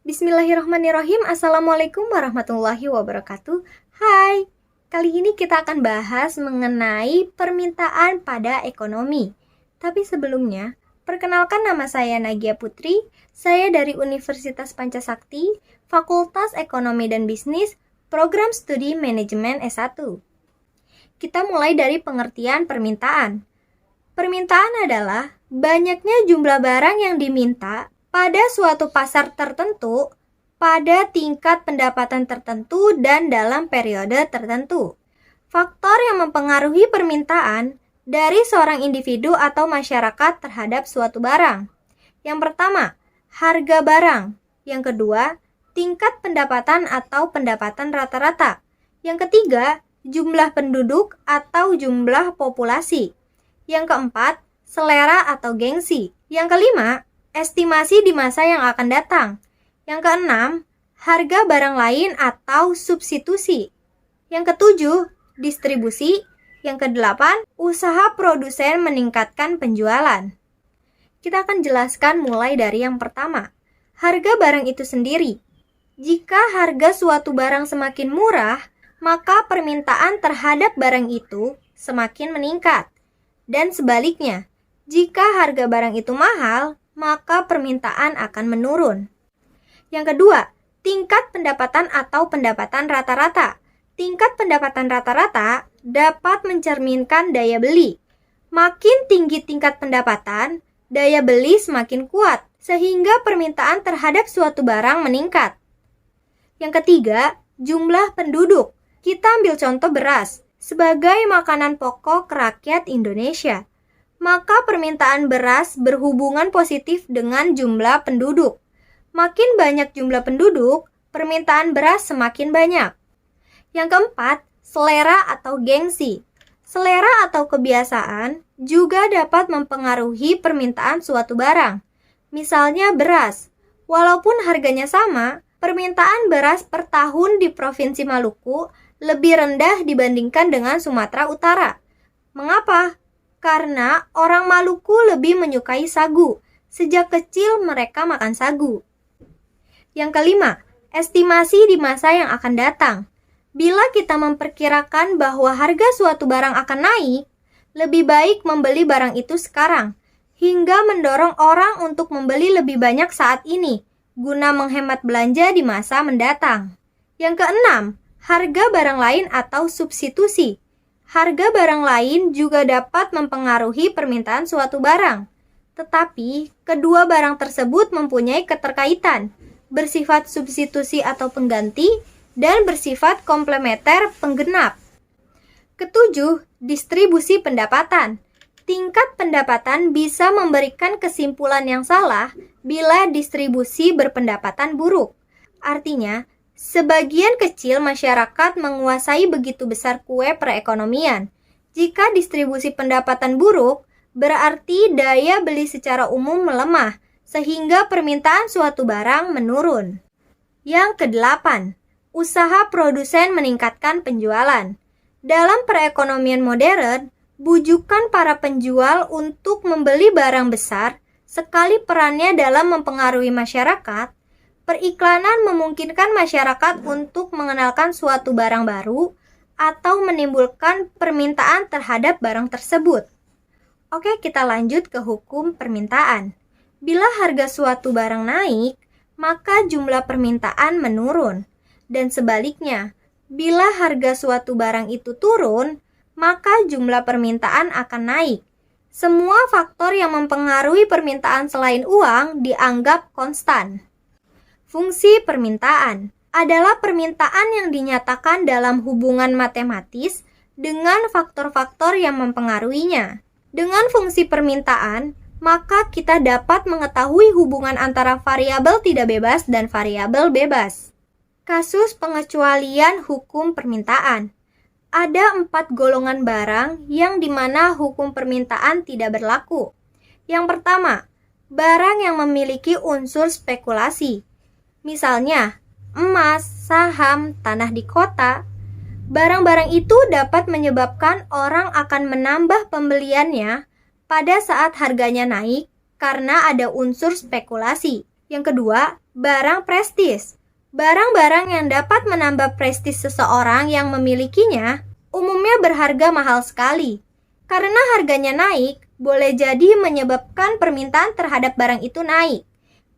Bismillahirrahmanirrahim. Assalamualaikum warahmatullahi wabarakatuh. Hai, kali ini kita akan bahas mengenai permintaan pada ekonomi. Tapi sebelumnya, perkenalkan nama saya Nagia Putri. Saya dari Universitas Pancasakti, Fakultas Ekonomi dan Bisnis, Program Studi Manajemen S1. Kita mulai dari pengertian permintaan. Permintaan adalah banyaknya jumlah barang yang diminta pada suatu pasar tertentu, pada tingkat pendapatan tertentu, dan dalam periode tertentu. Faktor yang mempengaruhi permintaan dari seorang individu atau masyarakat terhadap suatu barang. Yang pertama, harga barang. Yang kedua, tingkat pendapatan atau pendapatan rata-rata. Yang ketiga, jumlah penduduk atau jumlah populasi. Yang keempat, selera atau gengsi. Yang kelima, estimasi di masa yang akan datang. Yang keenam, harga barang lain atau substitusi. Yang ketujuh, distribusi. Yang kedelapan, usaha produsen meningkatkan penjualan. Kita akan jelaskan mulai dari yang pertama, harga barang itu sendiri. Jika harga suatu barang semakin murah, maka permintaan terhadap barang itu semakin meningkat. Dan sebaliknya, jika harga barang itu mahal, maka permintaan akan menurun. Yang kedua, tingkat pendapatan atau pendapatan rata-rata. Tingkat pendapatan rata-rata dapat mencerminkan daya beli. Makin tinggi tingkat pendapatan, daya beli semakin kuat, sehingga permintaan terhadap suatu barang meningkat. Yang ketiga, jumlah penduduk. Kita ambil contoh beras sebagai makanan pokok rakyat Indonesia. Maka permintaan beras berhubungan positif dengan jumlah penduduk. Makin banyak jumlah penduduk, permintaan beras semakin banyak. Yang keempat, selera atau gengsi. Selera atau kebiasaan juga dapat mempengaruhi permintaan suatu barang. Misalnya beras. Walaupun harganya sama, permintaan beras per tahun di Provinsi Maluku lebih rendah dibandingkan dengan Sumatera Utara. Mengapa? Karena orang Maluku lebih menyukai sagu. Sejak kecil mereka makan sagu. Yang kelima, estimasi di masa yang akan datang. Bila kita memperkirakan bahwa harga suatu barang akan naik, lebih baik membeli barang itu sekarang, hingga mendorong orang untuk membeli lebih banyak saat ini, guna menghemat belanja di masa mendatang. Yang keenam, harga barang lain atau substitusi. Harga barang lain juga dapat mempengaruhi permintaan suatu barang. Tetapi, kedua barang tersebut mempunyai keterkaitan, bersifat substitusi atau pengganti, dan bersifat komplementer penggenap. Ketujuh, distribusi pendapatan. Tingkat pendapatan bisa memberikan kesimpulan yang salah bila distribusi berpendapatan buruk. Artinya, sebagian kecil masyarakat menguasai begitu besar kue perekonomian. Jika distribusi pendapatan buruk, berarti daya beli secara umum melemah, sehingga permintaan suatu barang menurun. Yang kedelapan, usaha produsen meningkatkan penjualan. Dalam perekonomian modern, bujukan para penjual untuk membeli barang besar, sekali perannya dalam mempengaruhi masyarakat. Periklanan memungkinkan masyarakat untuk mengenalkan suatu barang baru atau menimbulkan permintaan terhadap barang tersebut. Oke, kita lanjut ke hukum permintaan. Bila harga suatu barang naik, maka jumlah permintaan menurun. Dan sebaliknya, bila harga suatu barang itu turun, maka jumlah permintaan akan naik. Semua faktor yang mempengaruhi permintaan selain uang dianggap konstan. Fungsi permintaan adalah permintaan yang dinyatakan dalam hubungan matematis dengan faktor-faktor yang mempengaruhinya. Dengan fungsi permintaan, maka kita dapat mengetahui hubungan antara variabel tidak bebas dan variabel bebas. Kasus pengecualian hukum permintaan. Ada 4 golongan barang yang dimana hukum permintaan tidak berlaku. Yang pertama, barang yang memiliki unsur spekulasi. Misalnya, emas, saham, tanah di kota. Barang-barang itu dapat menyebabkan orang akan menambah pembeliannya pada saat harganya naik karena ada unsur spekulasi. Yang kedua, barang prestis. Barang-barang yang dapat menambah prestis seseorang yang memilikinya umumnya berharga mahal sekali. Karena harganya naik, boleh jadi menyebabkan permintaan terhadap barang itu naik.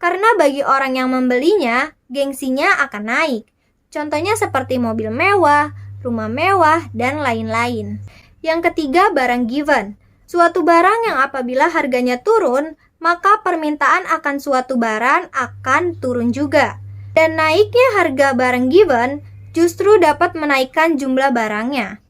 Karena bagi orang yang membelinya, gengsinya akan naik. Contohnya seperti mobil mewah, rumah mewah, dan lain-lain. Yang ketiga, barang given. Suatu barang yang apabila harganya turun, maka permintaan akan suatu barang akan turun juga. Dan naiknya harga barang given justru dapat menaikkan jumlah barangnya.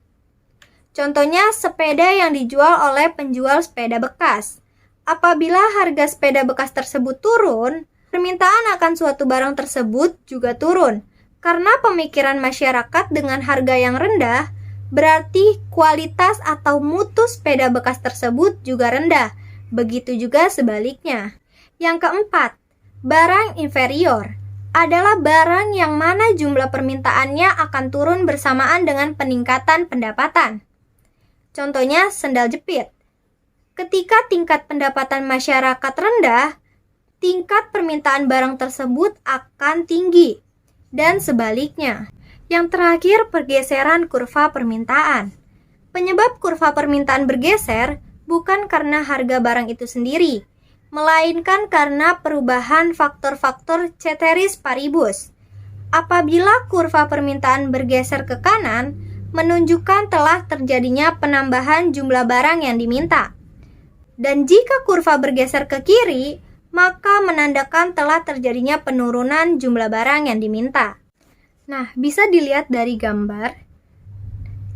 Contohnya sepeda yang dijual oleh penjual sepeda bekas. Apabila harga sepeda bekas tersebut turun, permintaan akan suatu barang tersebut juga turun. Karena pemikiran masyarakat dengan harga yang rendah, berarti kualitas atau mutu sepeda bekas tersebut juga rendah. Begitu juga sebaliknya. Yang keempat, barang inferior adalah barang yang mana jumlah permintaannya akan turun bersamaan dengan peningkatan pendapatan. Contohnya sendal jepit. Ketika tingkat pendapatan masyarakat rendah, tingkat permintaan barang tersebut akan tinggi. Dan sebaliknya. Yang terakhir, pergeseran kurva permintaan. Penyebab kurva permintaan bergeser bukan karena harga barang itu sendiri, melainkan karena perubahan faktor-faktor ceteris paribus. Apabila kurva permintaan bergeser ke kanan, menunjukkan telah terjadinya penambahan jumlah barang yang diminta. Dan jika kurva bergeser ke kiri, maka menandakan telah terjadinya penurunan jumlah barang yang diminta. Nah, bisa dilihat dari gambar.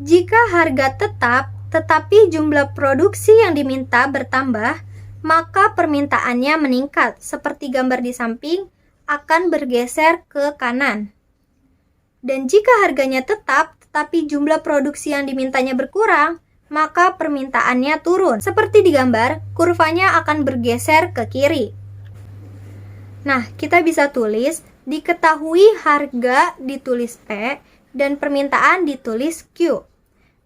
Jika harga tetap, tetapi jumlah produksi yang diminta bertambah, maka permintaannya meningkat, seperti gambar di samping, akan bergeser ke kanan. Dan jika harganya tetap, tetapi jumlah produksi yang dimintanya berkurang, maka permintaannya turun. Seperti di gambar, kurvanya akan bergeser ke kiri. Nah, kita bisa tulis, diketahui harga ditulis P, dan permintaan ditulis Q.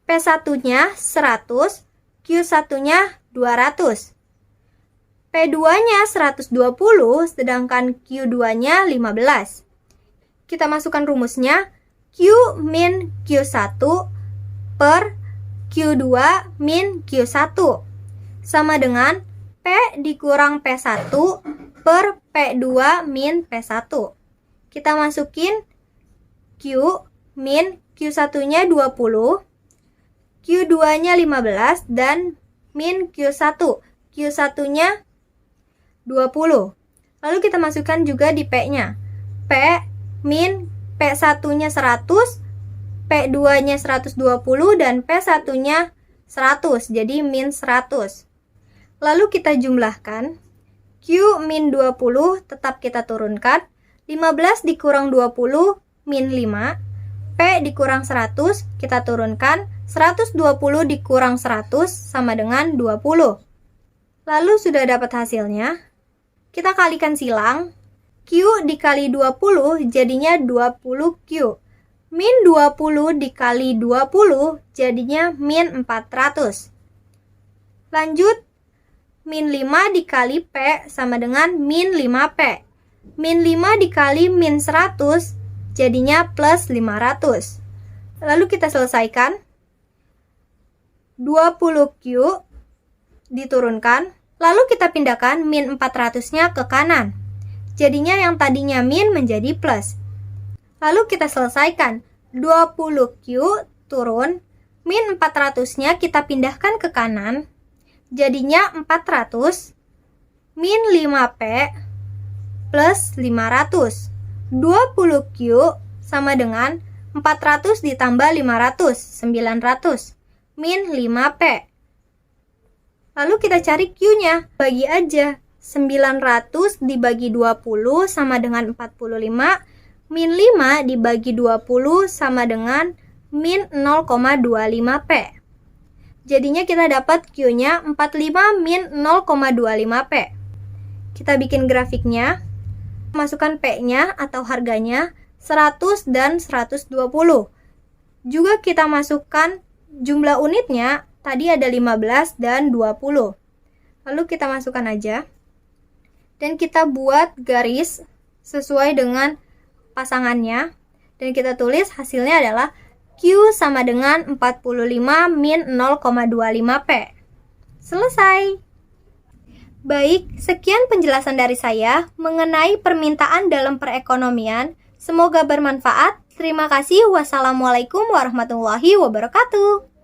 P1-nya 100, Q1-nya 200. P2-nya 120, sedangkan Q2-nya 15. Kita masukkan rumusnya, Q min Q1 per Q2 min Q1 sama dengan P dikurang P1 per P2 min P1. Kita masukin Q min Q1-nya 20, Q2-nya 15, dan min Q1. Q1-nya 20. Lalu kita masukkan juga di P-nya. P min P1-nya 100, P2-nya 120, dan P1-nya 100. Jadi min 100. Lalu kita jumlahkan. Q min 20 tetap kita turunkan. 15 dikurang 20 min 5. P dikurang 100 kita turunkan. 120 dikurang 100 sama dengan 20. Lalu sudah dapat hasilnya. Kita kalikan silang. Q dikali 20 jadinya 20Q. Min 20 dikali 20 jadinya min 400. Lanjut, min 5 dikali P sama dengan min 5P. Min 5 dikali min 100 jadinya plus 500. Lalu kita selesaikan. 20Q diturunkan. Lalu kita pindahkan min 400-nya ke kanan. Jadinya yang tadinya min menjadi plus. Lalu kita selesaikan. 20Q turun. Min 400-nya kita pindahkan ke kanan. Jadinya 400 min 5P plus 500. 20Q sama dengan 400 ditambah 500, 900. Min 5P. Lalu kita cari Q-nya. Bagi aja. 900 dibagi 20 sama dengan 45. Min 5 dibagi 20 sama dengan min 0,25P. Jadinya kita dapat Q-nya 45 min 0,25P. Kita bikin grafiknya. Masukkan P-nya atau harganya 100 dan 120. Juga kita masukkan jumlah unitnya. Tadi ada 15 dan 20. Lalu kita masukkan aja. dan kita buat garis sesuai dengan pasangannya, dan kita tulis hasilnya adalah Q sama dengan 45 min 0,25 P. Selesai. Baik, sekian penjelasan dari saya mengenai permintaan dalam perekonomian. Semoga bermanfaat. Terima kasih. Wassalamualaikum warahmatullahi wabarakatuh.